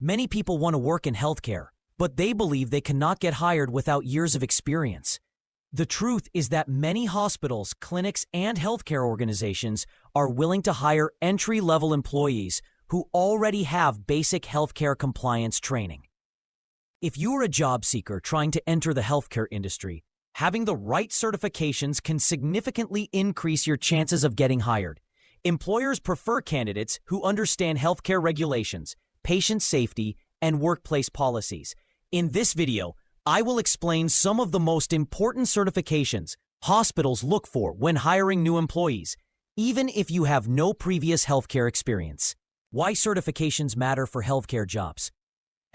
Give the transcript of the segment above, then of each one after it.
Many people want to work in healthcare, but they believe they cannot get hired without years of experience. The truth is that many hospitals, clinics, and healthcare organizations are willing to hire entry-level employees who already have basic healthcare compliance training. If you're a job seeker trying to enter the healthcare industry, having the right certifications can significantly increase your chances of getting hired. Employers prefer candidates who understand healthcare regulations, patient safety, and workplace policies. In this video, I will explain some of the most important certifications hospitals look for when hiring new employees, even if you have no previous healthcare experience. Why certifications matter for healthcare jobs.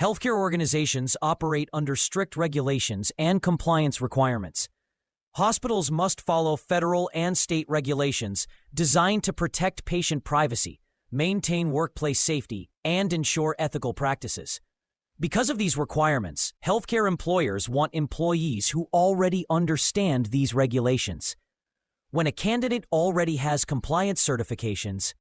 Healthcare organizations operate under strict regulations and compliance requirements. Hospitals must follow federal and state regulations designed to protect patient privacy, maintain workplace safety, and ensure ethical practices. Because of these requirements, healthcare employers want employees who already understand these regulations. When a candidate already has compliance certifications,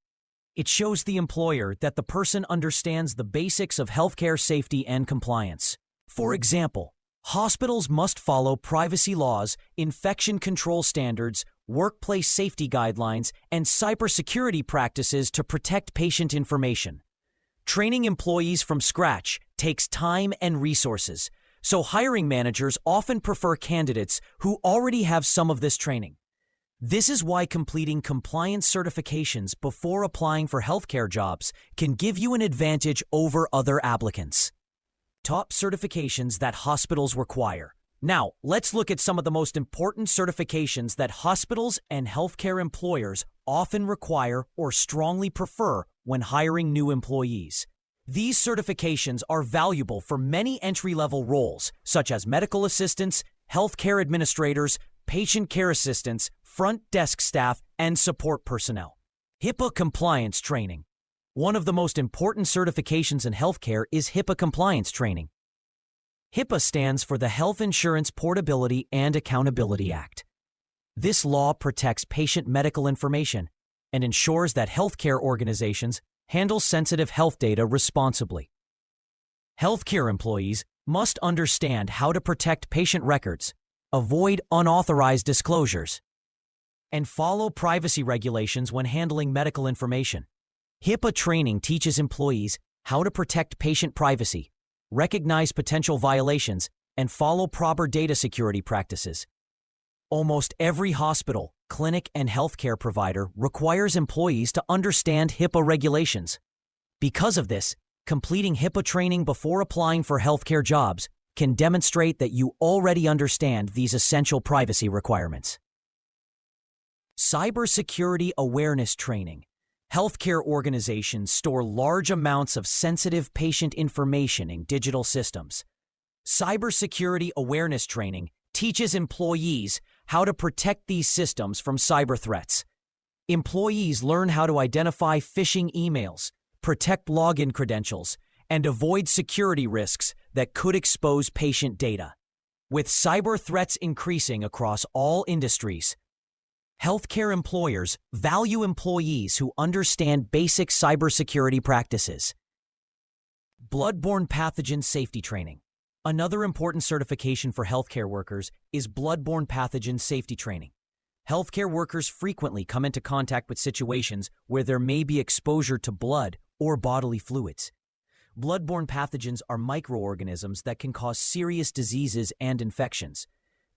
it shows the employer that the person understands the basics of healthcare safety and compliance. For example, hospitals must follow privacy laws, infection control standards, workplace safety guidelines, and cybersecurity practices to protect patient information. Training employees from scratch takes time and resources, so hiring managers often prefer candidates who already have some of this training. This is why completing compliance certifications before applying for healthcare jobs can give you an advantage over other applicants. Top certifications that hospitals require. Now, let's look at some of the most important certifications that hospitals and healthcare employers often require or strongly prefer when hiring new employees. These certifications are valuable for many entry-level roles, such as medical assistants, healthcare administrators, patient care assistants, front desk staff, and support personnel. HIPAA compliance training. One of the most important certifications in healthcare is HIPAA compliance training. HIPAA stands for the Health Insurance Portability and Accountability Act. This law protects patient medical information and ensures that healthcare organizations handle sensitive health data responsibly. Healthcare employees must understand how to protect patient records, avoid unauthorized disclosures, and follow privacy regulations when handling medical information. HIPAA training teaches employees how to protect patient privacy, recognize potential violations, and follow proper data security practices. Almost every hospital, clinic, and healthcare provider requires employees to understand HIPAA regulations. Because of this, completing HIPAA training before applying for healthcare jobs can demonstrate that you already understand these essential privacy requirements. Cybersecurity awareness training. Healthcare organizations store large amounts of sensitive patient information in digital systems. Cybersecurity awareness training teaches employees how to protect these systems from cyber threats. Employees learn how to identify phishing emails, protect login credentials, and avoid security risks that could expose patient data. With cyber threats increasing across all industries, healthcare employers value employees who understand basic cybersecurity practices. Bloodborne pathogen safety training. Another important certification for healthcare workers is bloodborne pathogen safety training. Healthcare workers frequently come into contact with situations where there may be exposure to blood or bodily fluids. Bloodborne pathogens are microorganisms that can cause serious diseases and infections.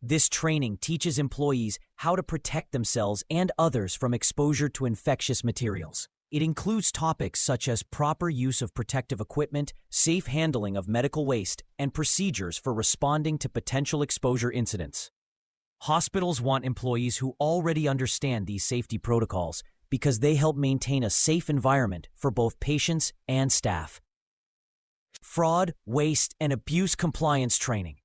This training teaches employees how to protect themselves and others from exposure to infectious materials. It includes topics such as proper use of protective equipment, safe handling of medical waste, and procedures for responding to potential exposure incidents. Hospitals want employees who already understand these safety protocols because they help maintain a safe environment for both patients and staff. Fraud, waste, and abuse compliance training.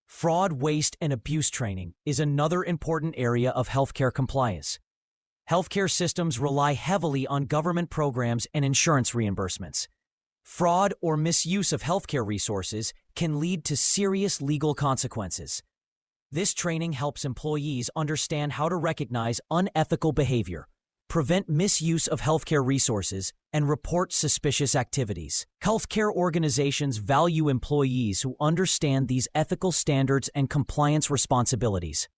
Fraud, waste, and abuse training is another important area of healthcare compliance. Healthcare systems rely heavily on government programs and insurance reimbursements. Fraud or misuse of healthcare resources can lead to serious legal consequences. This training helps employees understand how to recognize unethical behavior, prevent misuse of healthcare resources, and report suspicious activities. Healthcare organizations value employees who understand these ethical standards and compliance responsibilities.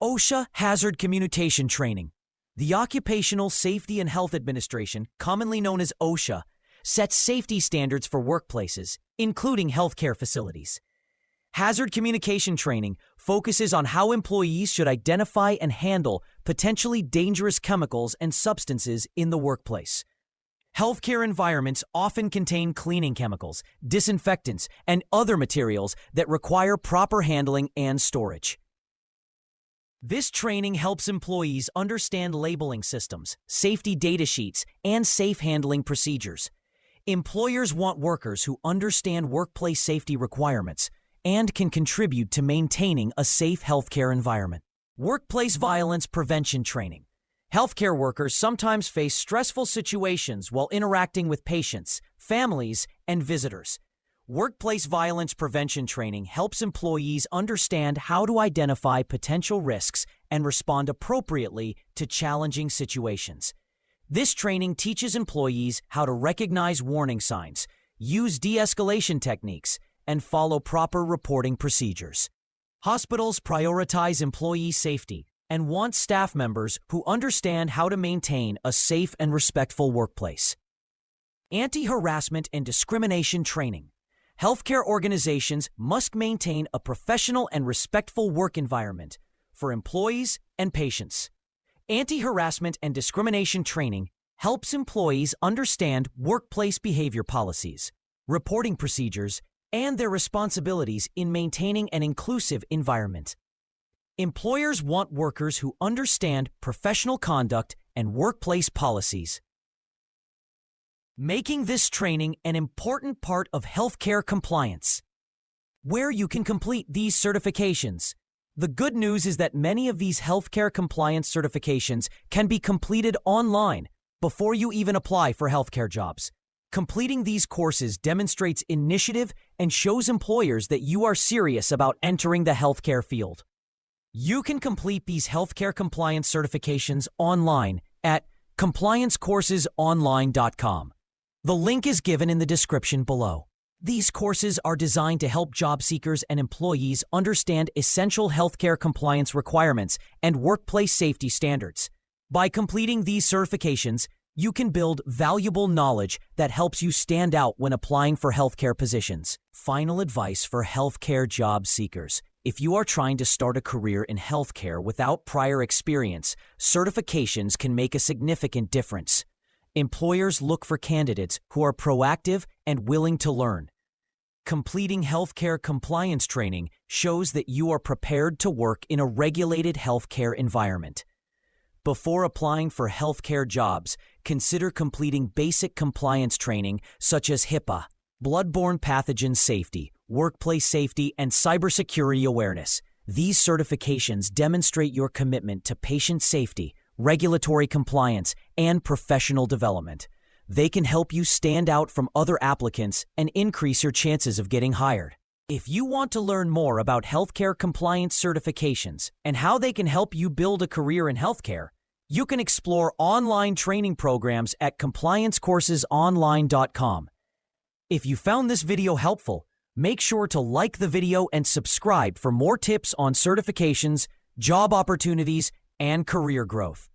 OSHA Hazard Communication Training. The Occupational Safety and Health Administration, commonly known as OSHA, sets safety standards for workplaces, including healthcare facilities. Hazard communication training focuses on how employees should identify and handle potentially dangerous chemicals and substances in the workplace. Healthcare environments often contain cleaning chemicals, disinfectants, and other materials that require proper handling and storage. This training helps employees understand labeling systems, safety data sheets, and safe handling procedures. Employers want workers who understand workplace safety requirements and can contribute to maintaining a safe healthcare environment. Workplace violence prevention training. Healthcare workers sometimes face stressful situations while interacting with patients, families, and visitors. Workplace violence prevention training helps employees understand how to identify potential risks and respond appropriately to challenging situations. This training teaches employees how to recognize warning signs, use de-escalation techniques, and follow proper reporting procedures. Hospitals prioritize employee safety and want staff members who understand how to maintain a safe and respectful workplace. Anti-harassment and discrimination training. Healthcare organizations must maintain a professional and respectful work environment for employees and patients. Anti-harassment and discrimination training helps employees understand workplace behavior policies, reporting procedures, and their responsibilities in maintaining an inclusive environment. Employers want workers who understand professional conduct and workplace policies, making this training an important part of healthcare compliance. Where you can complete these certifications. The good news is that many of these healthcare compliance certifications can be completed online before you even apply for healthcare jobs. Completing these courses demonstrates initiative and shows employers that you are serious about entering the healthcare field. You can complete these healthcare compliance certifications online at complianceCoursesOnline.com. The link is given in the description below. These courses are designed to help job seekers and employees understand essential healthcare compliance requirements and workplace safety standards. By completing these certifications, you can build valuable knowledge that helps you stand out when applying for healthcare positions. Final advice for healthcare job seekers. If you are trying to start a career in healthcare without prior experience, certifications can make a significant difference. Employers look for candidates who are proactive and willing to learn. Completing healthcare compliance training shows that you are prepared to work in a regulated healthcare environment. Before applying for healthcare jobs, consider completing basic compliance training such as HIPAA, Bloodborne pathogen safety, workplace safety, and cybersecurity awareness. These certifications demonstrate your commitment to patient safety, regulatory compliance, and professional development. They can help you stand out from other applicants and increase your chances of getting hired. If you want to learn more about healthcare compliance certifications and how they can help you build a career in healthcare, you can explore online training programs at complianceCoursesOnline.com. If you found this video helpful, make sure to like the video and subscribe for more tips on certifications, job opportunities, and career growth.